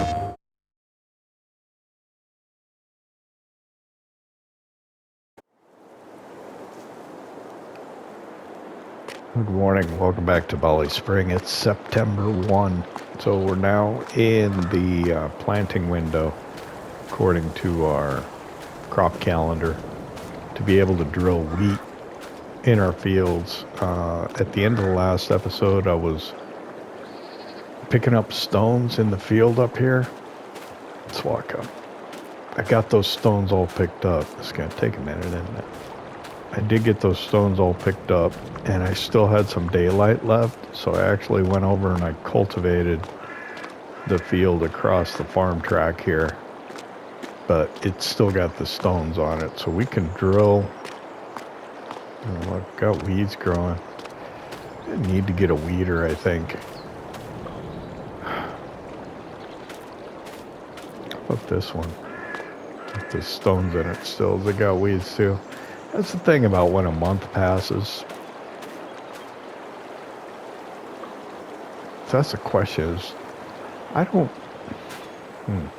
Good morning, welcome back to BallySpring. It's September 1, so we're now in the planting window according to our crop calendar to be able to drill wheat in our fields. At the end of the last episode, I was picking up stones in the field up here. Let's walk up. I got those stones all picked up. It's going to take a minute, isn't it? I did get those stones all picked up, and I still had some daylight left, so I actually went over and I cultivated the field across the farm track here, but it's still got the stones on it, so we can drill. Oh, look, got weeds growing. I need to get a weeder, I think. How about this one? With the stones in it still, they got weeds too. That's the thing about when a month passes. So that's the question is, I don't, I'm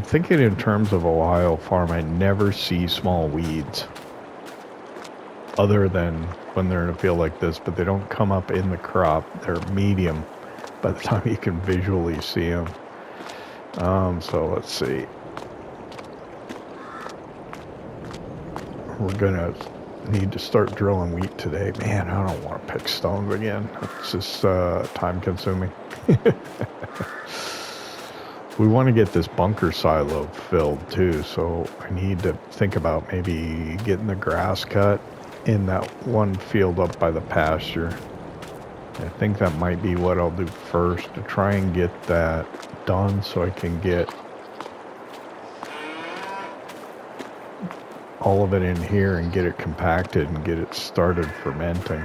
thinking in terms of Ohio farm, I never see small weeds. Other than when they're in a field like this, but they don't come up in the crop. They're medium by the time you can visually see them. So let's see. We're gonna need to start drilling wheat today. Man, I don't want to pick stones again. It's just time consuming. We want to get this bunker silo filled too, so I need to think about maybe getting the grass cut in that one field up by the pasture. I think that might be what I'll do first, to try and get that done so I can get all of it in here and get it compacted and get it started fermenting.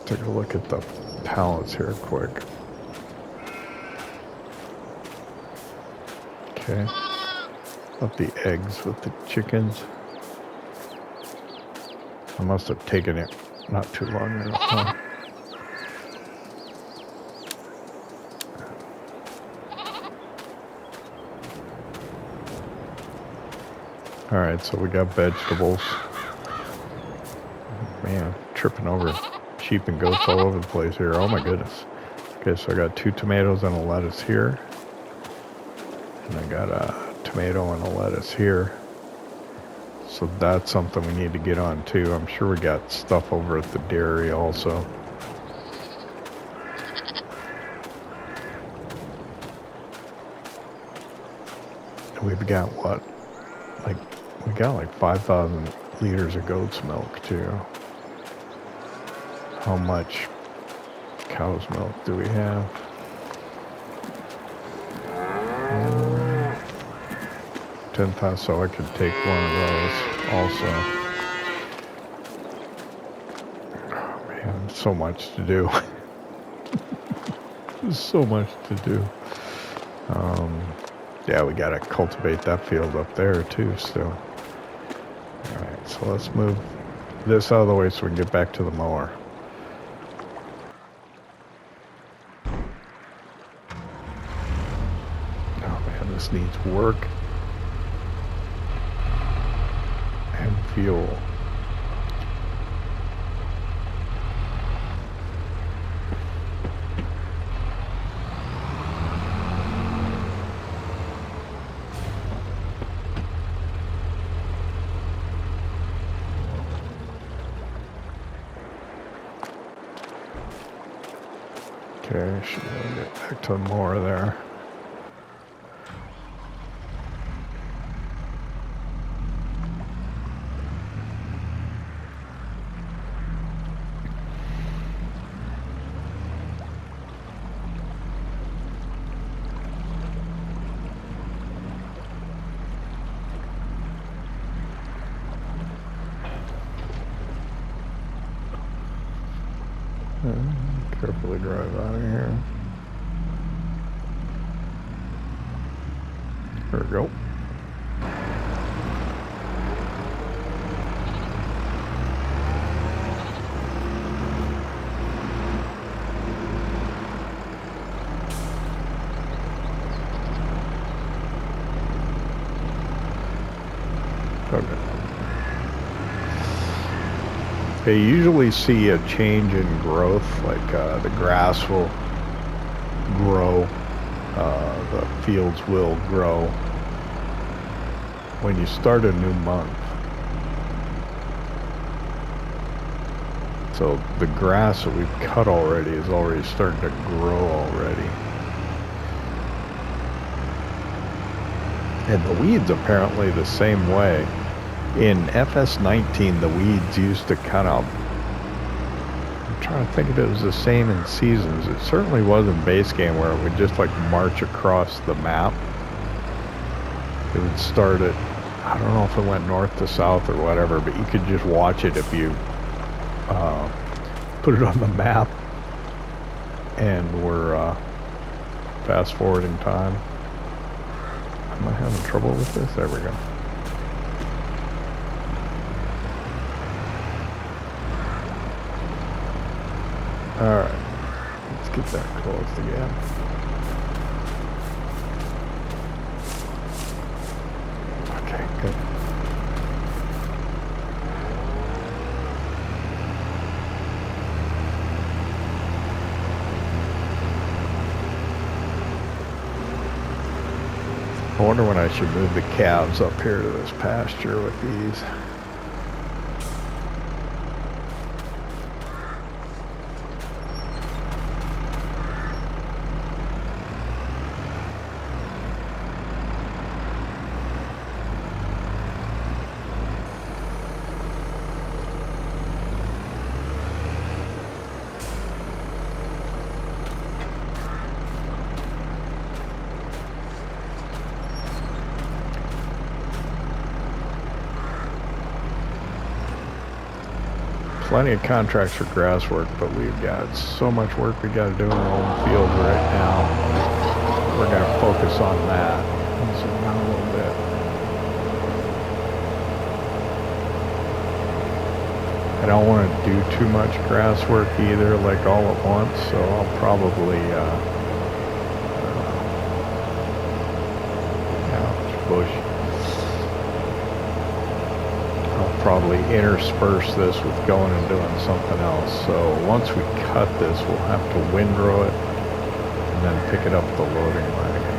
Take a look at the pallets here quick. Okay. Up the eggs with the chickens. I must have taken it not too long ago. Huh? Alright, so we got vegetables. Man, tripping over sheep and goats all over the place here. Oh my goodness. Okay, so I got 2 tomatoes and a lettuce here. And I got a tomato and a lettuce here. So that's something we need to get on too. I'm sure we got stuff over at the dairy also. We've got what? We got like 5,000 liters of goat's milk too. How much cow's milk do we have? 10,000, so I could take one of those also. Oh man, so much to do. There's so much to do. Yeah, we gotta cultivate that field up there too still. Alright, so let's move this out of the way so we can get back to the mower. Oh man, this needs work and fuel. Okay, should get back to more there. Carefully drive out of here. There we go. Okay, you usually see a change in growth, like the grass will grow, the fields will grow when you start a new month. So the grass that we've cut already is already starting to grow already. And the weeds apparently the same way. In FS19, the weeds used to kind of, I'm trying to think if it was the same in seasons. It certainly was in base game where it would just like march across the map. It would start at, I don't know if it went north to south or whatever, but you could just watch it if you put it on the map and we're fast forwarding time. Am I having trouble with this? There we go. Alright, let's get that closed again. Okay, good. I wonder when I should move the calves up here to this pasture with these. Plenty of contracts for grass work, but we've got so much work we got to do in our own field right now. We're going to focus on that. Let's zoom down a little bit. I don't want to do too much grass work either, like all at once, so I'll probably, bush. Probably intersperse this with going and doing something else. So once we cut this, we'll have to windrow it and then pick it up with the loading wagon.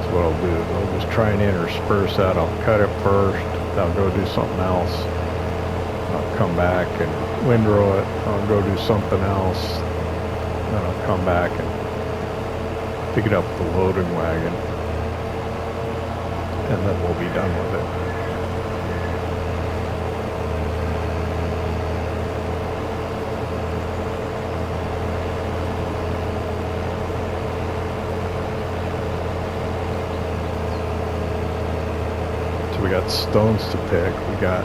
So what I'll do is I'll just try and intersperse that. I'll cut it first, I'll go do something else. I'll come back and windrow it. I'll go do something else. Then I'll come back and pick it up with the loading wagon, and then we'll be done with it. So we got stones to pick, we got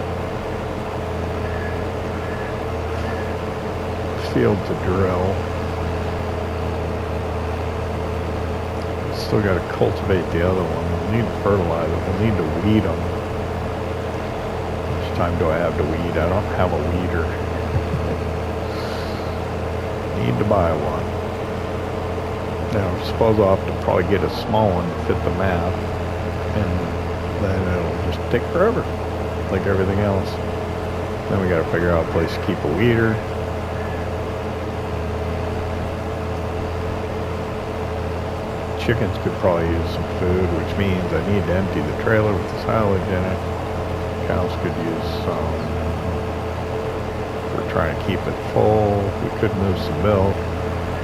field to drill. Still got to cultivate the other one. We'll need fertilizer. We'll need to weed them. How much time do I have to weed? I don't have a weeder. Need to buy one. Now, I suppose I'll have to probably get a small one to fit the map. And then it'll just take forever. Like everything else. Then we got to figure out a place to keep a weeder. Chickens could probably use some food, which means I need to empty the trailer with the silage in it. Cows could use some. We're trying to keep it full. We could move some milk.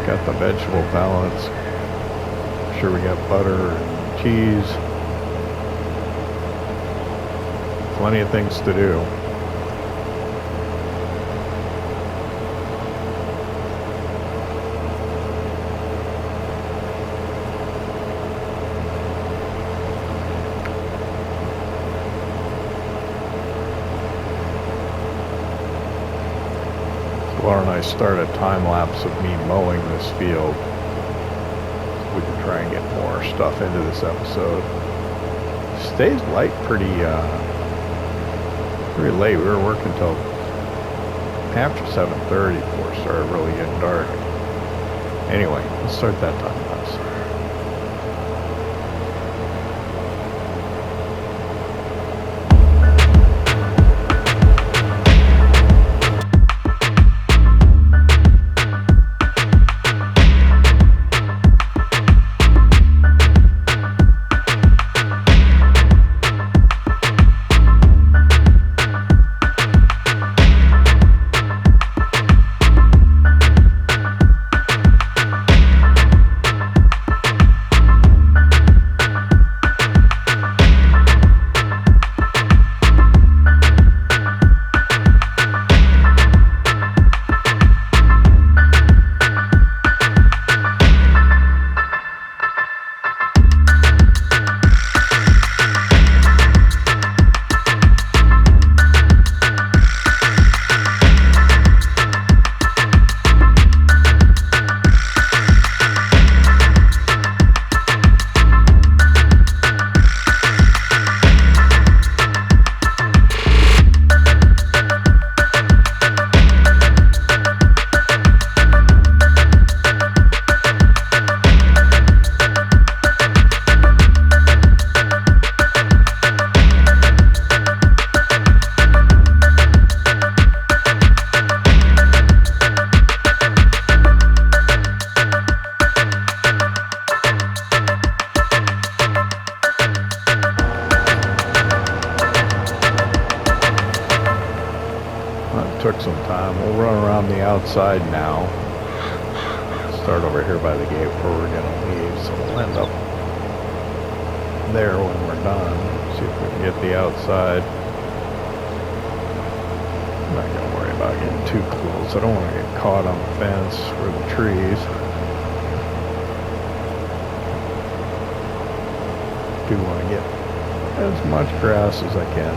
Got the vegetable pallets. I'm sure we got butter and cheese. Plenty of things to do. Laura and I start a time lapse of me mowing this field. We can try and get more stuff into this episode. Stays light pretty late. We were working till after 7:30 before it started really getting dark. Anyway, let's start that time lapse. took some time. We'll run around the outside now. Start over here by the gate where we're going to leave, so we'll end up there when we're done. See if we can get the outside. I'm not going to worry about getting too close. I don't want to get caught on the fence or the trees. Do want to get as much grass as I can.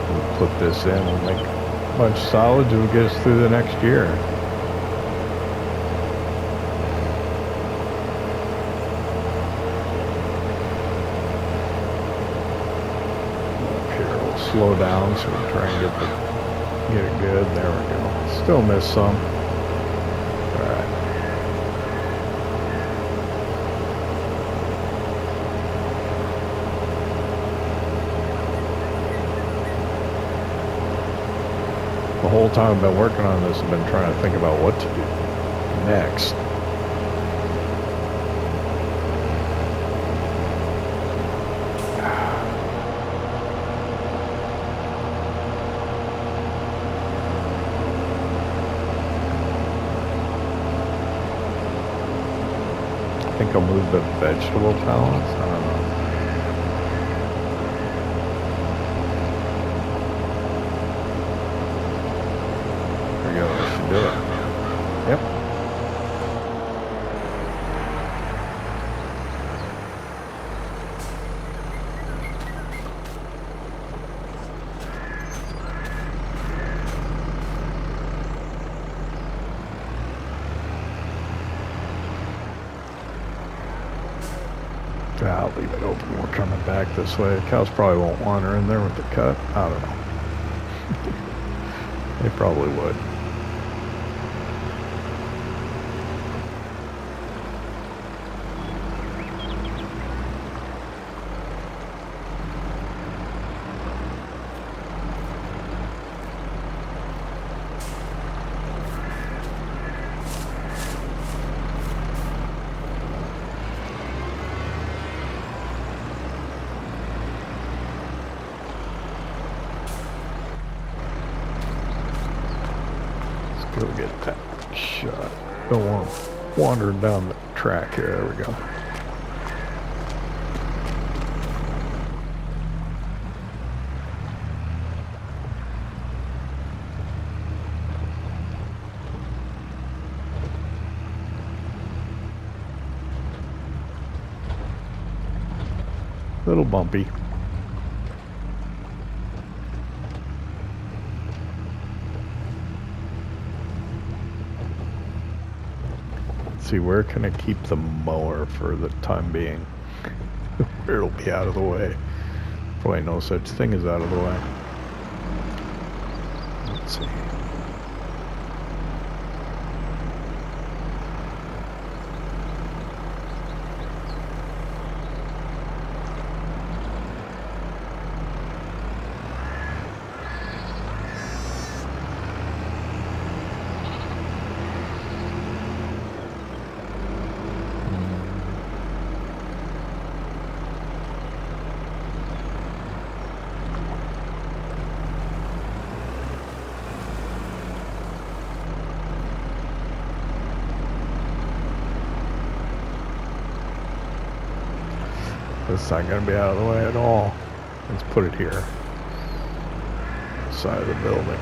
We'll put this in and make a bunch of solids. It'll get us through the next year. Slow down so we try and get it good. There we go. Still miss some. Alright. The whole time I've been working on this, I've been trying to think about what to do next. I think I'll move the vegetable pallets. I don't know. There we go. That should do it. Yep. I'll leave it open. We're coming back this way. The cows probably won't wander in there with the cut. I don't know. They probably would. Go get that shot. Don't want wandering down the track here. There we go. Little bumpy. See, where can I keep the mower for the time being? Where it'll be out of the way. Probably no such thing as out of the way. Let's see. It's not going to be out of the way at all. Let's put it here. Side of the building.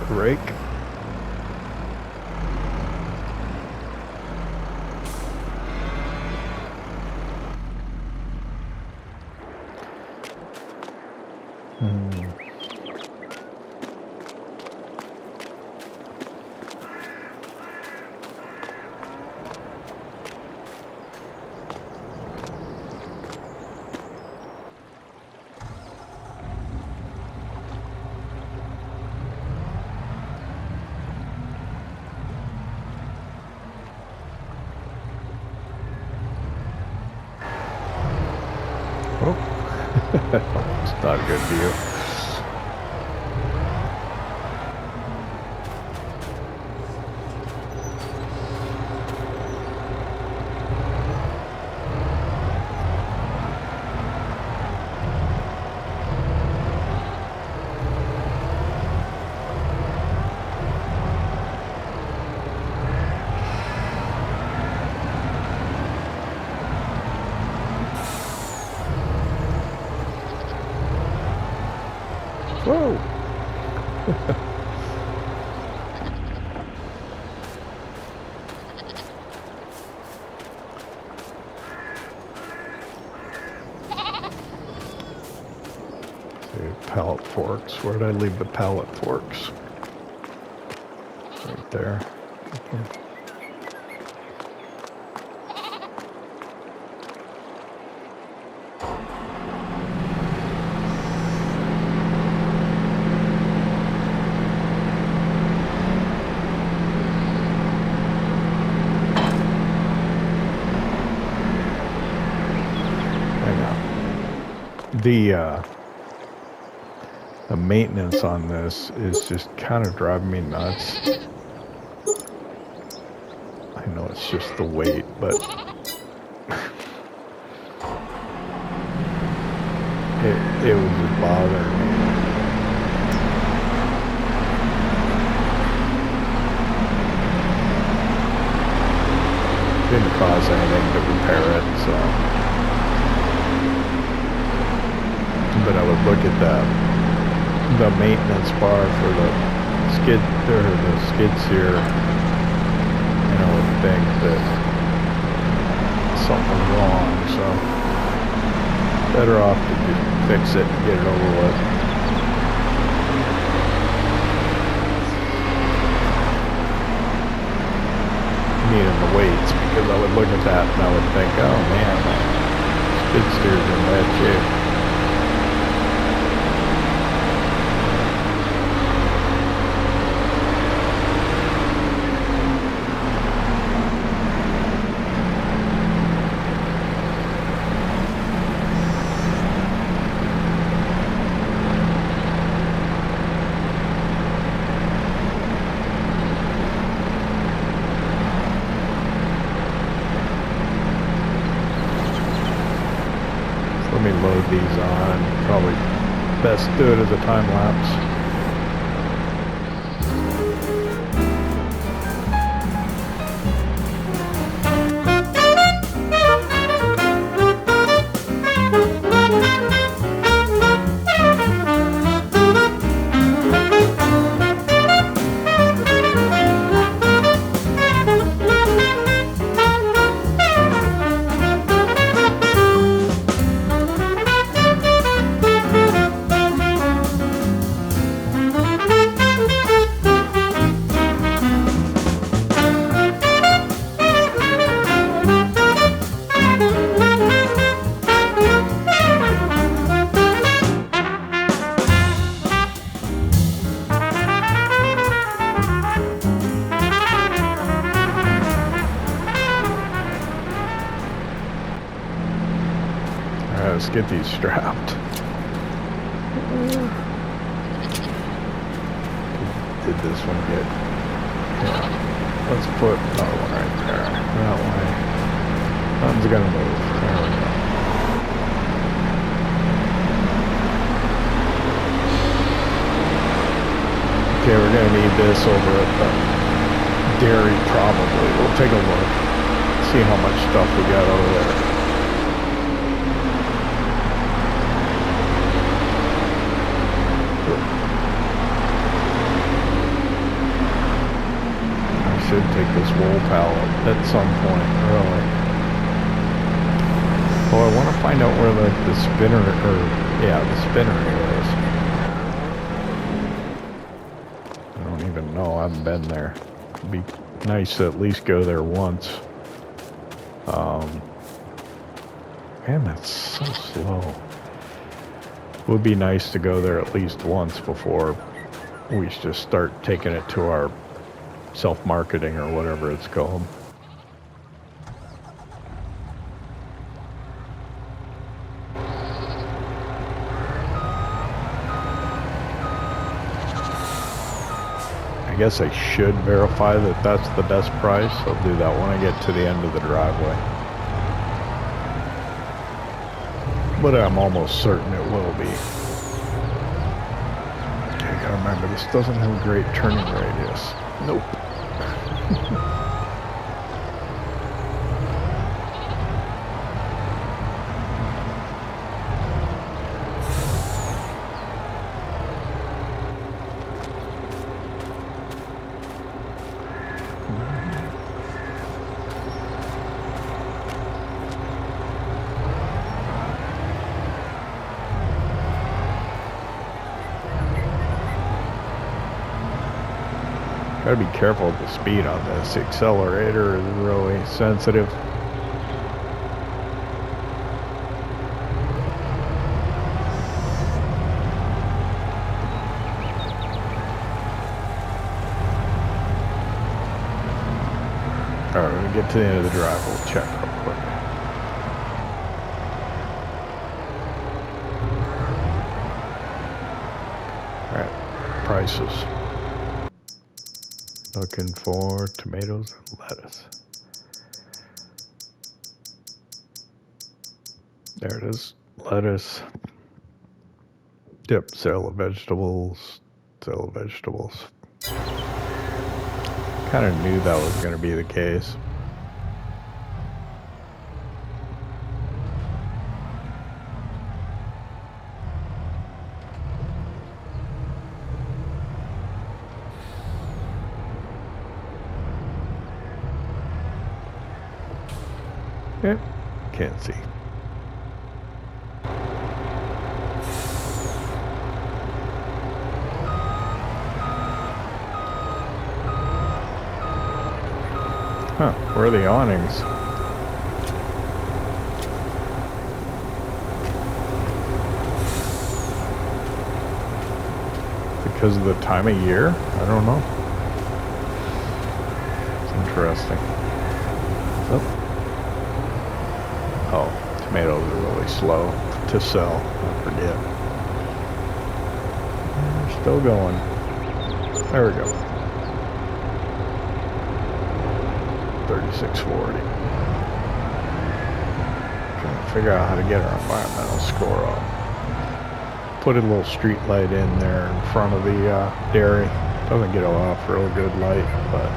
Rake. It's not a good view. Whoa! Pallet forks. Where did I leave the pallet forks? Right there. Okay. The maintenance on this is just kind of driving me nuts. I know it's just the weight, but it was just bothering me. Didn't cost anything to repair it, so. But I would look at the maintenance bar for the skid steer, and I would think that something was wrong, so better off to just fix it and get it over with. Needing the weights, because I would look at that and I would think, oh man, my skid steer's in bad shape. Let me load these on. Probably best do it as a time lapse. Let's get these strapped. Did this one get? Yeah. Let's put another one right there. That way. Nothing's gonna move. There we go. Okay, we're gonna need this over at the dairy probably. We'll take a look. See how much stuff we got over there. Should take this wool pallet at some point, really. Well, I want to find out where the spinner, the spinner is. I don't even know. I haven't been there. It'd be nice to at least go there once. Man, that's so slow. Would be nice to go there at least once before we just start taking it to our self-marketing or whatever it's called. I guess I should verify that that's the best price. I'll do that when I get to the end of the driveway. But I'm almost certain it will be. I gotta remember, this doesn't have a great turning radius. Nope. Gotta be careful with the speed on this. The accelerator is really sensitive. Alright, we're gonna get to the end of the drive. We'll check real quick. Alright, prices. Looking for tomatoes and lettuce. There it is. Lettuce. Yep, sale of vegetables. Sale of vegetables. Kind of knew that was going to be the case. Yep, can't see. Huh, where are the awnings? Because of the time of year? I don't know. It's interesting. Oh. Oh, tomatoes are really slow to sell, I forget. They're still going. There we go. 3640. Trying to figure out how to get our environmental score up. Put a little street light in there in front of the dairy. Doesn't get off real good light, but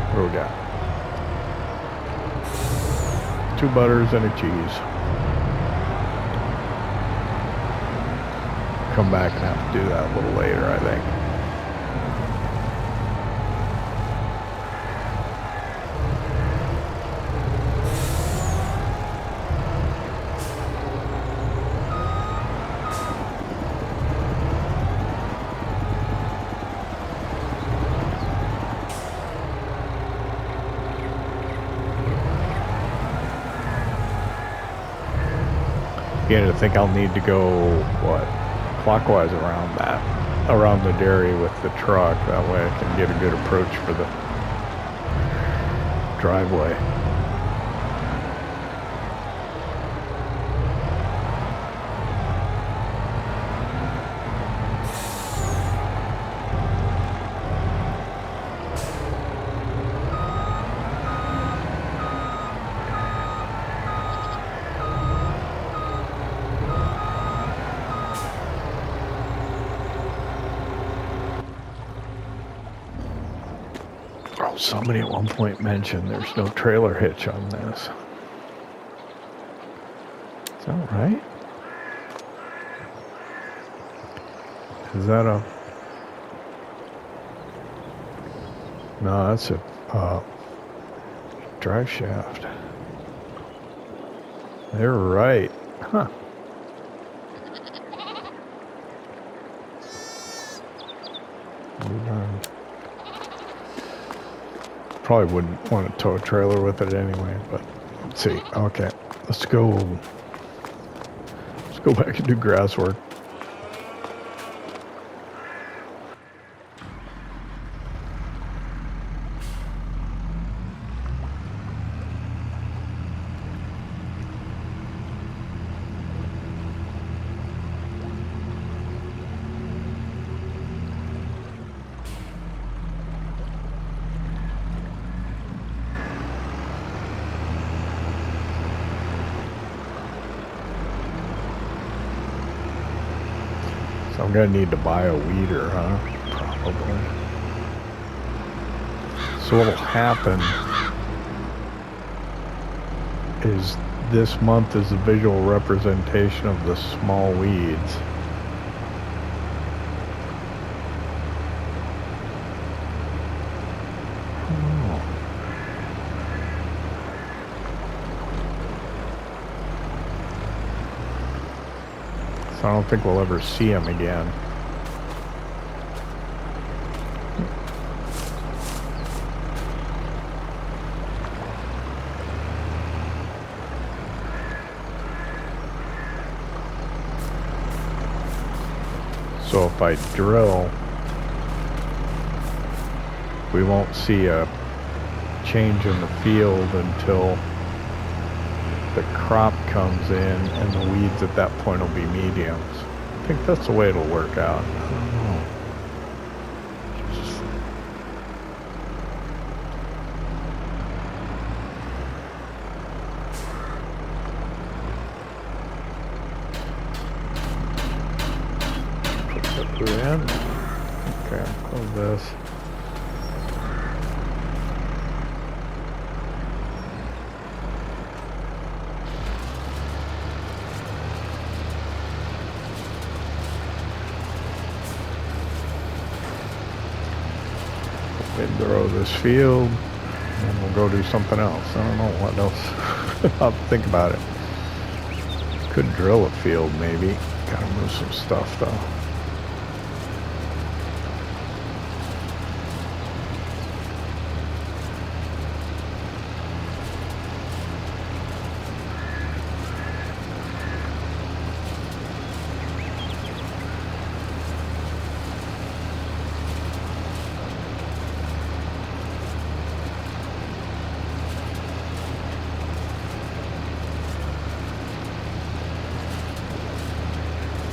what do we got? 2 butters and a cheese. Come back and have to do that a little later, I think. Beginning to think I'll need to go, what, clockwise around the dairy with the truck. That way I can get a good approach for the driveway. Somebody at one point mentioned there's no trailer hitch on this. Is that right? Is that a... No, that's a drive shaft. They're right. Huh. Probably wouldn't want to tow a trailer with it anyway, but let's see. Okay, let's go back and do grass work. I'm gonna need to buy a weeder, huh? Probably. So what'll happen is this month is a visual representation of the small weeds. I don't think we'll ever see him again. So if I drill, we won't see a change in the field until the crop comes in, and the weeds at that point will be mediums. I think that's the way it'll work out. I don't know. Put that through in. Okay, close this. Throw this field, and we'll go do something else. I don't know what else. I'll think about it. Could drill a field, maybe. Gotta move some stuff, though.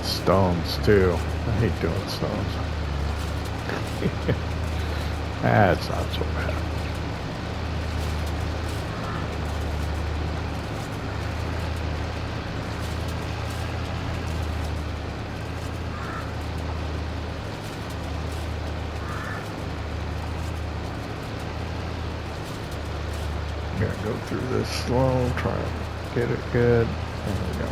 Stones too. I hate doing stones. That's not so bad. I'm gonna go through this slow, try to get it good. There we go.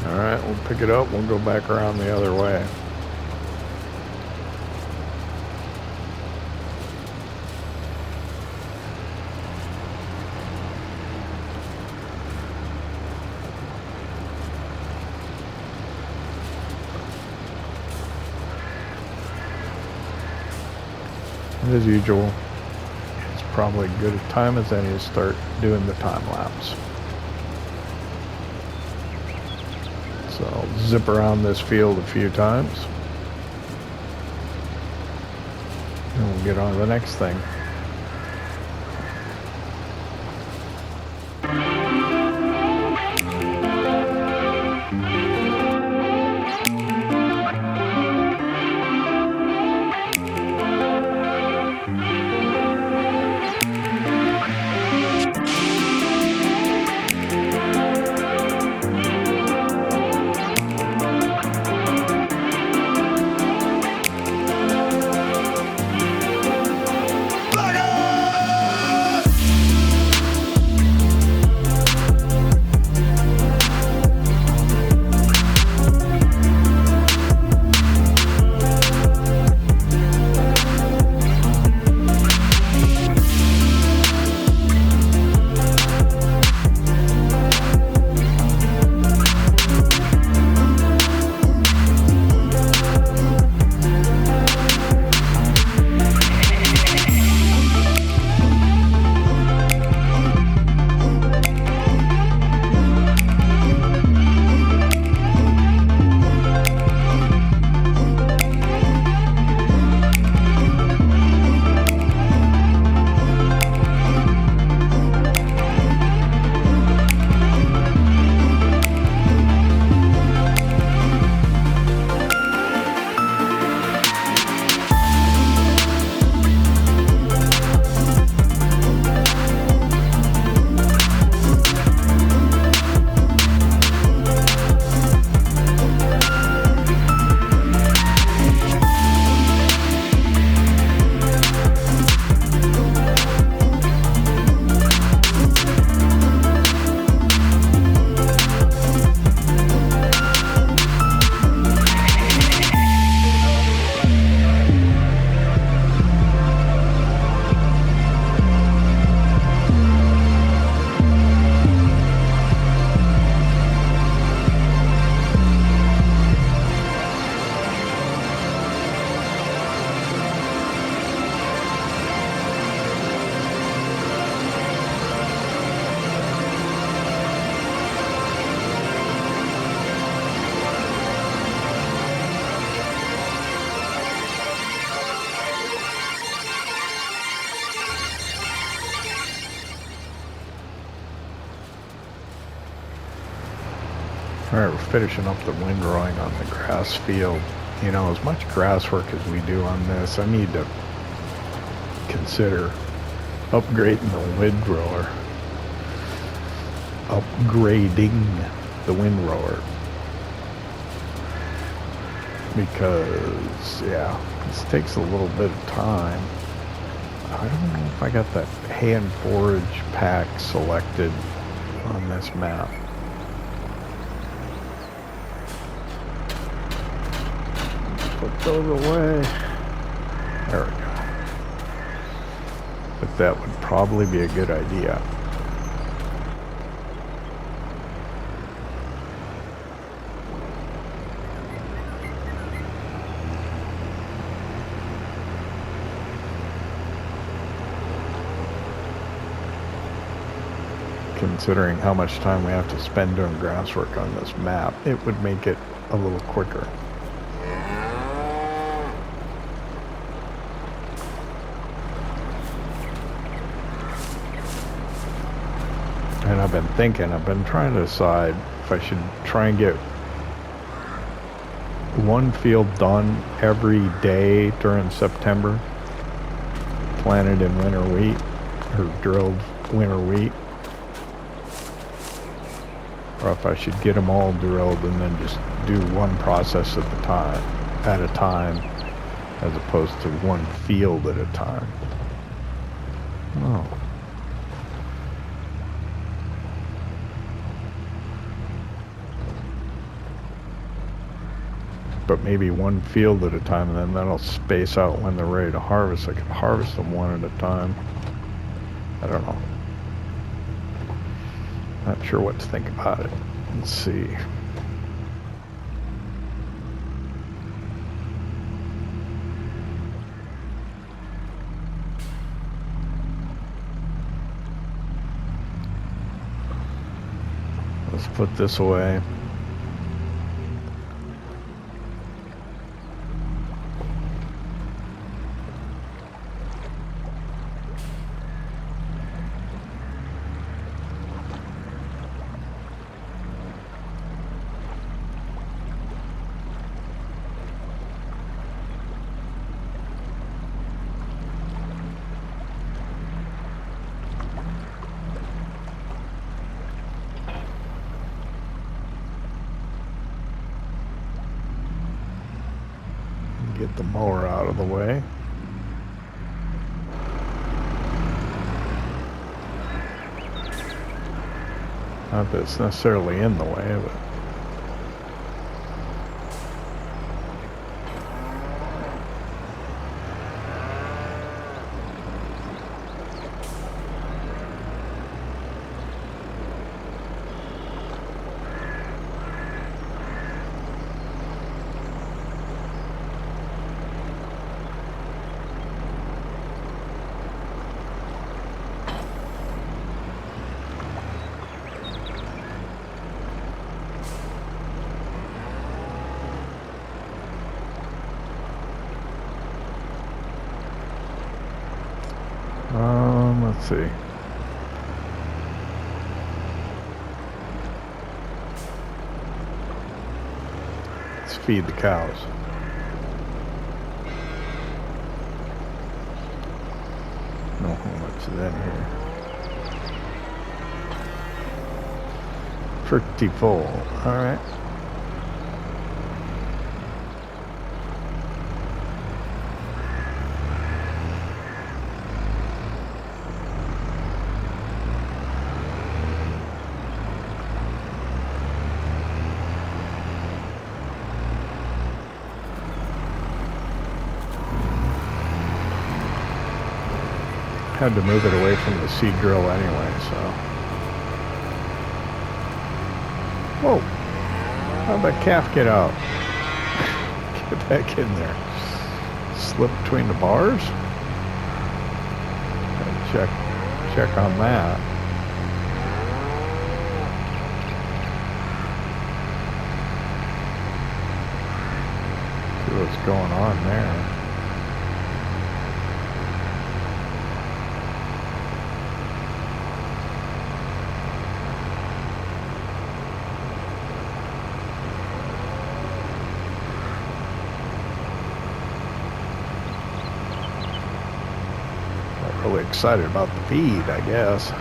Alright, we'll pick it up, we'll go back around the other way. And as usual, it's probably as good a time as any to start doing the time lapse. So I'll zip around this field a few times. And we'll get on to the next thing. Alright, we're finishing up the windrowing on the grass field. You know, as much grass work as we do on this, I need to consider upgrading the windrower. Upgrading the windrower. Because, yeah, this takes a little bit of time. I don't know if I got that hand forage pack selected on this map. Put those away. There we go. But that would probably be a good idea. Considering how much time we have to spend doing grass work on this map, it would make it a little quicker. And I've been trying to decide if I should try and get one field done every day during September, planted in winter wheat, or drilled winter wheat, or if I should get them all drilled and then just do one process at a time, as opposed to one field at a time. Oh. But maybe one field at a time, and then that'll space out when they're ready to harvest. I could harvest them one at a time. I don't know. Not sure what to think about it. Let's see. Let's put this away. Get the mower out of the way. Not that it's necessarily in the way, but let's see. Let's feed the cows. No, how much is in here? Pretty full. All right. Had to move it away from the seed drill anyway, so. Whoa! How'd that calf get out? Get back in there. Slip between the bars? Gotta check on that. See what's going on there. really excited about the feed, I guess.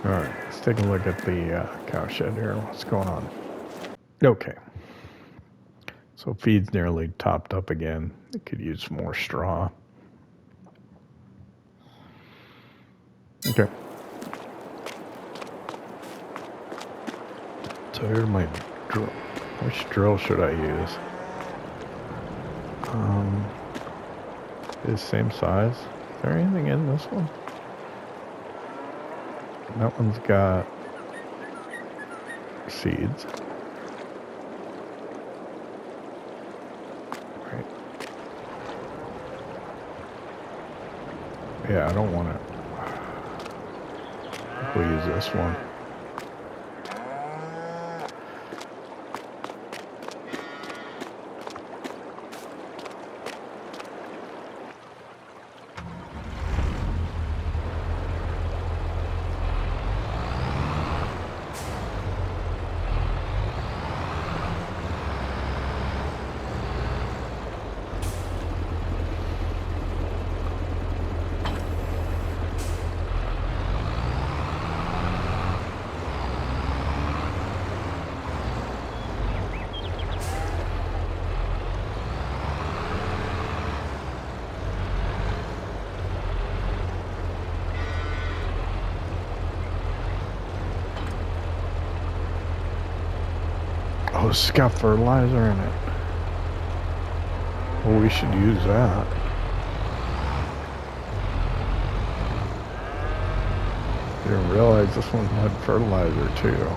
Alright, let's take a look at the cow shed here. What's going on? Okay. So feed's nearly topped up again. It could use more straw. Okay. So here's my drill. Which drill should I use? Is same size. Is there anything in this one? That one's got seeds. Right. Yeah, I don't want it. We'll use this one. Oh, it's got fertilizer in it. Well, we should use that. Didn't realize this one had fertilizer too.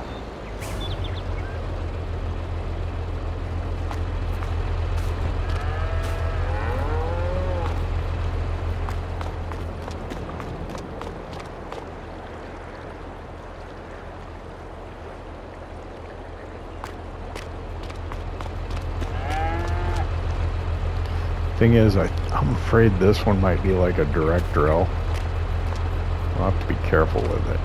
Thing is, I'm afraid this one might be like a direct drill. I'll have to be careful with it.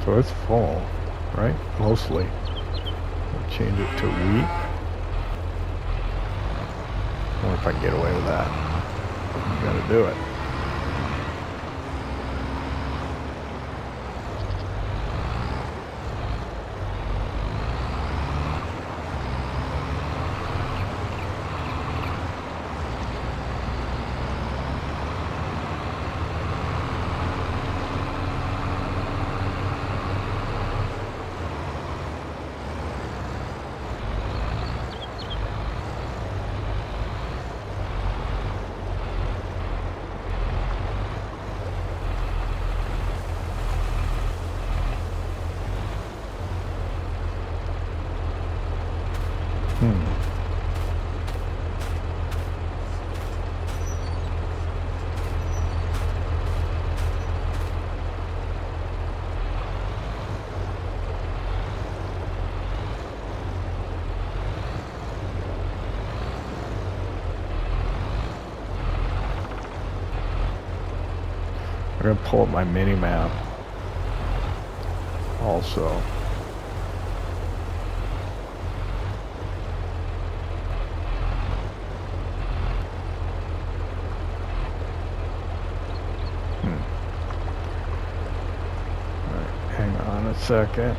So it's full, right? Mostly. I'll change it to wheat. I wonder if I can get away with that. You gotta do it. I'm gonna pull up my mini map also. Alright, hang on a second.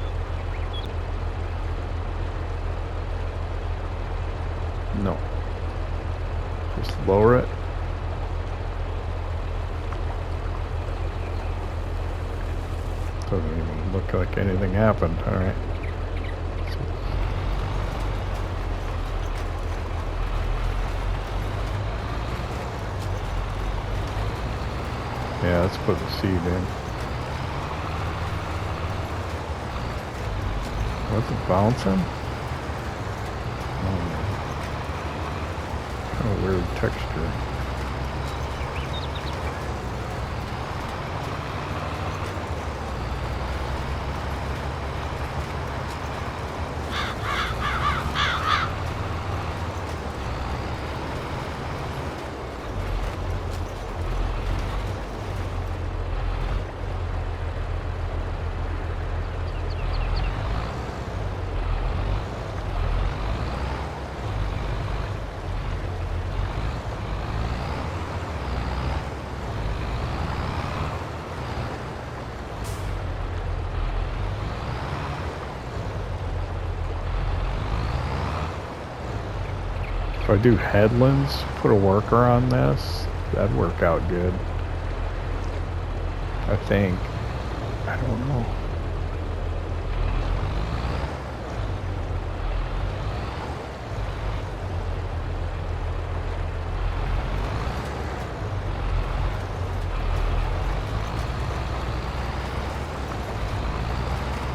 No. Just lower it. Doesn't even look like anything happened. All right. Yeah, let's put the seed in. Was it bouncing? Kind of weird texture. If I do headlands, put a worker on this, that'd work out good. I think. I don't know.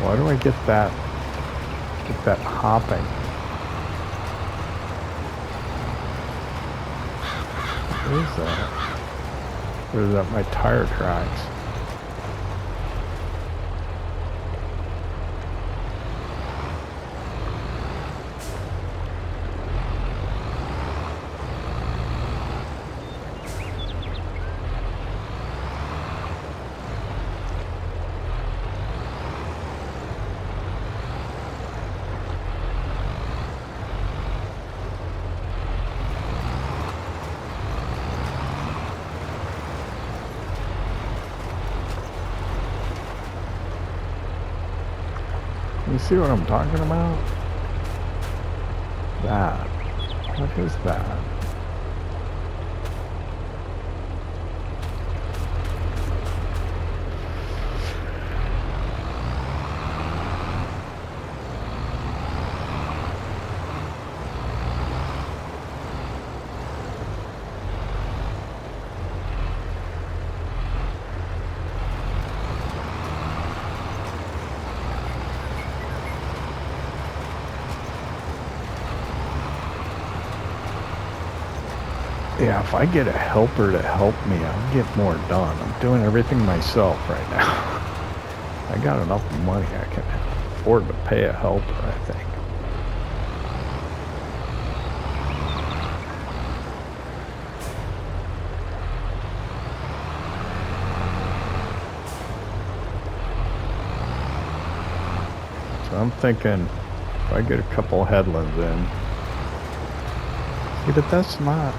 Why do I get that hopping? What is that? Or is that my tire tracks? You see what I'm talking about? That. What is that? Yeah, if I get a helper to help me, I'll get more done. I'm doing everything myself right now. I got enough money I can afford to pay a helper, I think. So I'm thinking if I get a couple headlands in. See, but that's not...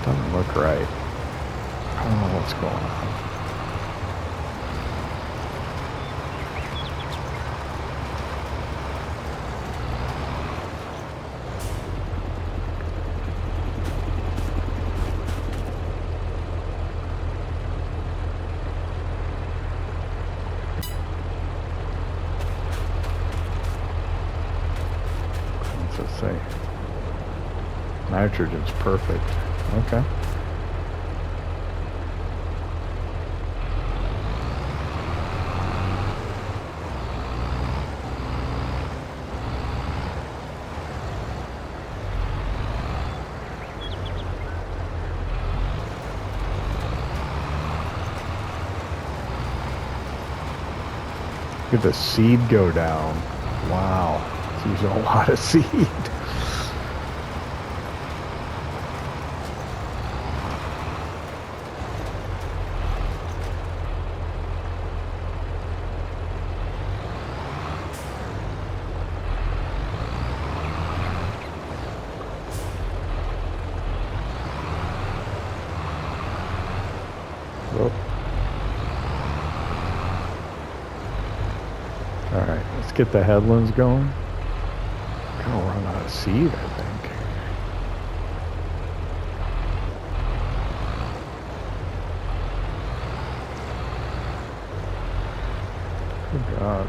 Doesn't look right. I don't know what's going on. What's it say? Nitrogen's perfect. Okay. Look at the seed go down. Wow. It's using a lot of seed. Alright, let's get the headlands going. Gonna run out of seed, I think. Good God.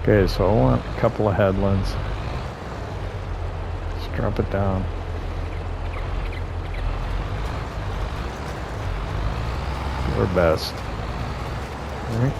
Okay, so I want a couple of headlands. Just drop it down. Do our best. All right.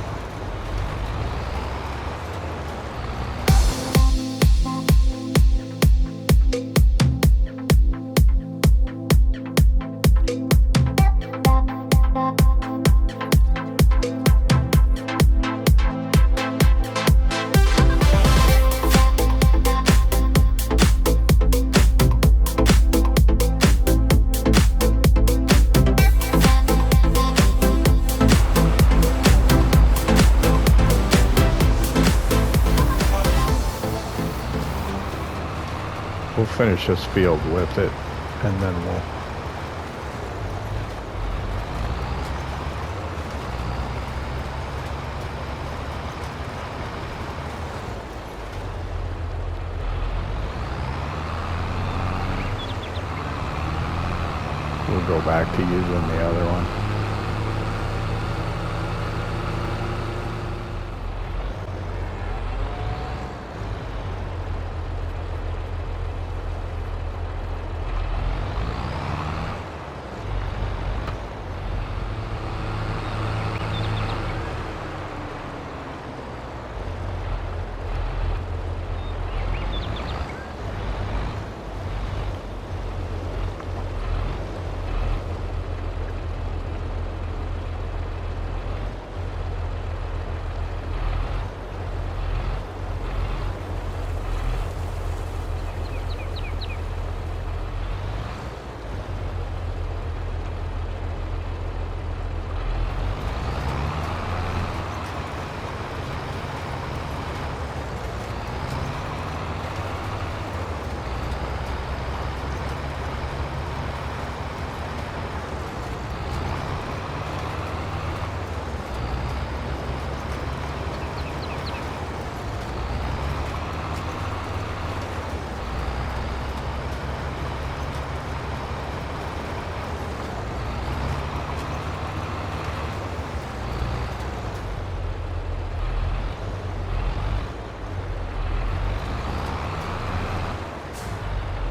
We'll finish this field with it, and then we'll go back to using the other one.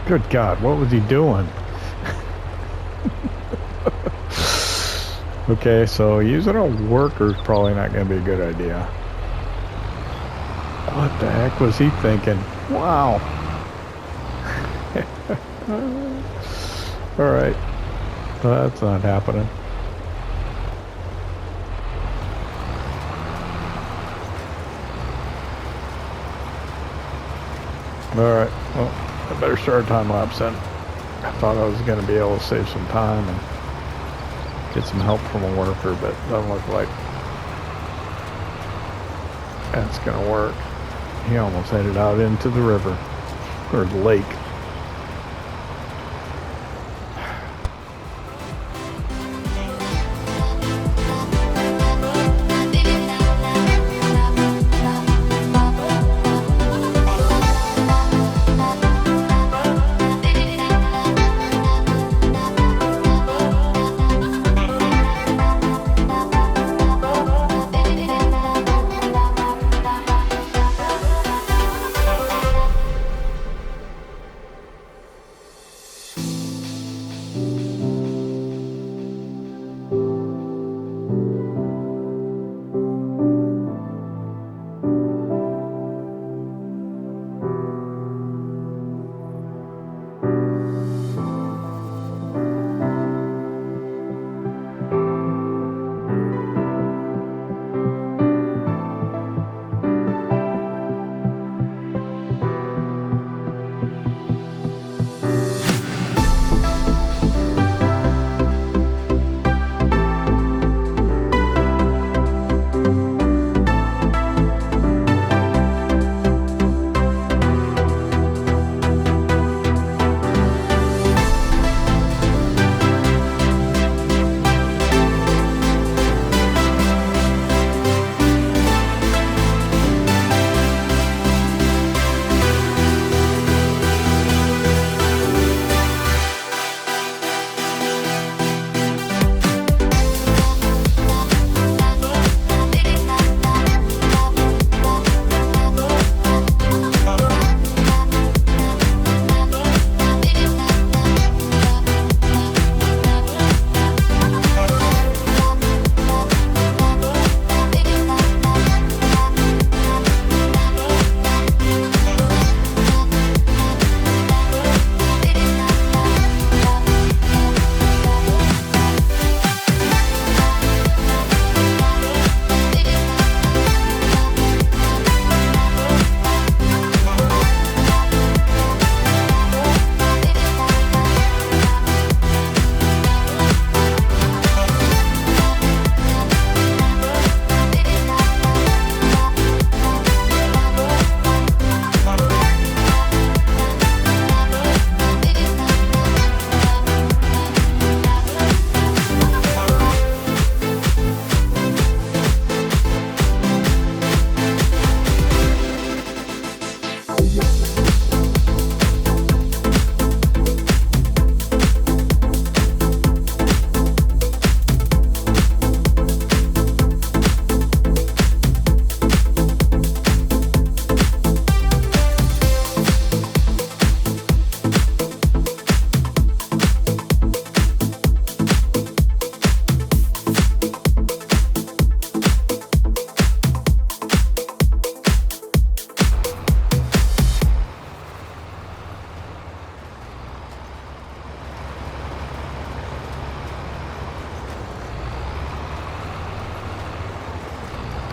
Good God, what was he doing? Okay, so using a worker is probably not going to be a good idea. What the heck was he thinking? Wow. Alright. Well, that's not happening. Alright, well, I better start a time lapse then. I thought I was going to be able to save some time and get some help from a worker, but it doesn't look like that's going to work. He almost headed out into the river, or the lake.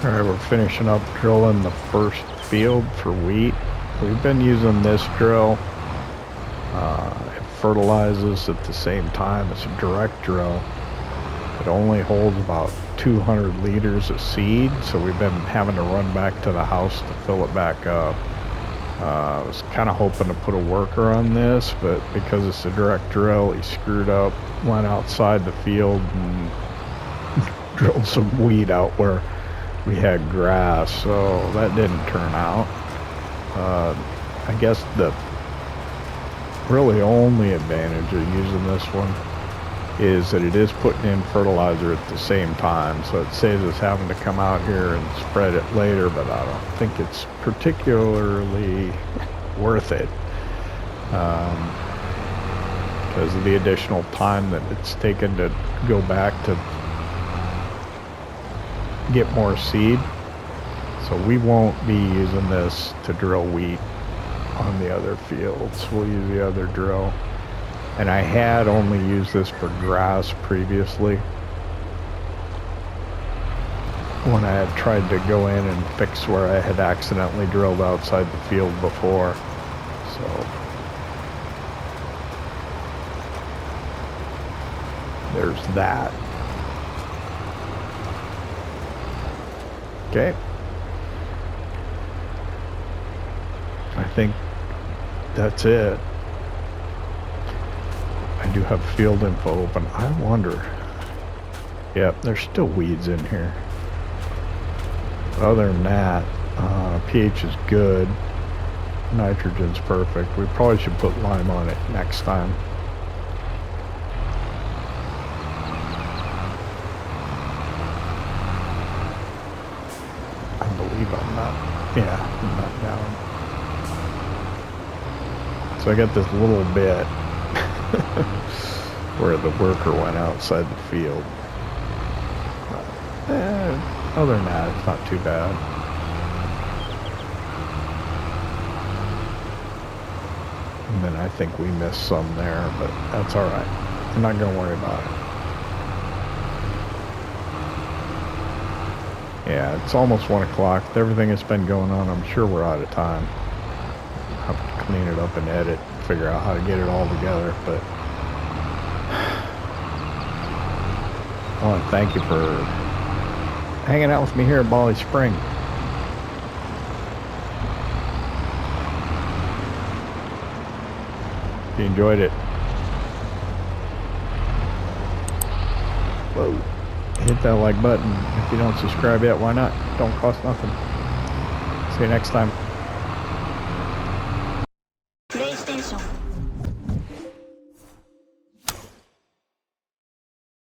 Alright, we're finishing up drilling the first field for wheat. We've been using this drill. It fertilizes at the same time. It's a direct drill. It only holds about 200 liters of seed, so we've been having to run back to the house to fill it back up. I was kind of hoping to put a worker on this, but because it's a direct drill, he screwed up, went outside the field and drilled some wheat out where we had grass, so that didn't turn out. I guess the really only advantage of using this one is that it is putting in fertilizer at the same time, so it saves us having to come out here and spread it later, but I don't think it's particularly worth it because of the additional time that it's taken to go back to get more seed. So we won't be using this to drill wheat on the other fields. We'll use the other drill. And I had only used this for grass previously when I had tried to go in and fix where I had accidentally drilled outside the field before. So there's that. Okay. I think that's it. I do have field info open. I wonder. Yep, there's still weeds in here. Other than that, pH is good. Nitrogen's perfect. We probably should put lime on it next time. I believe I'm not. Yeah, I'm not down. So I got this little bit where the worker went outside the field. Other than that, it's not too bad. And then I think we missed some there, but that's alright. I'm not going to worry about it. Yeah, it's almost 1 o'clock. With everything that's been going on, I'm sure we're out of time. I'll have to clean it up and edit, figure out how to get it all together, but I want to thank you for hanging out with me here at BallySpring. If you enjoyed it, whoa, hit that like button. If you don't subscribe yet, why not? Don't cost nothing. See you next time. PlayStation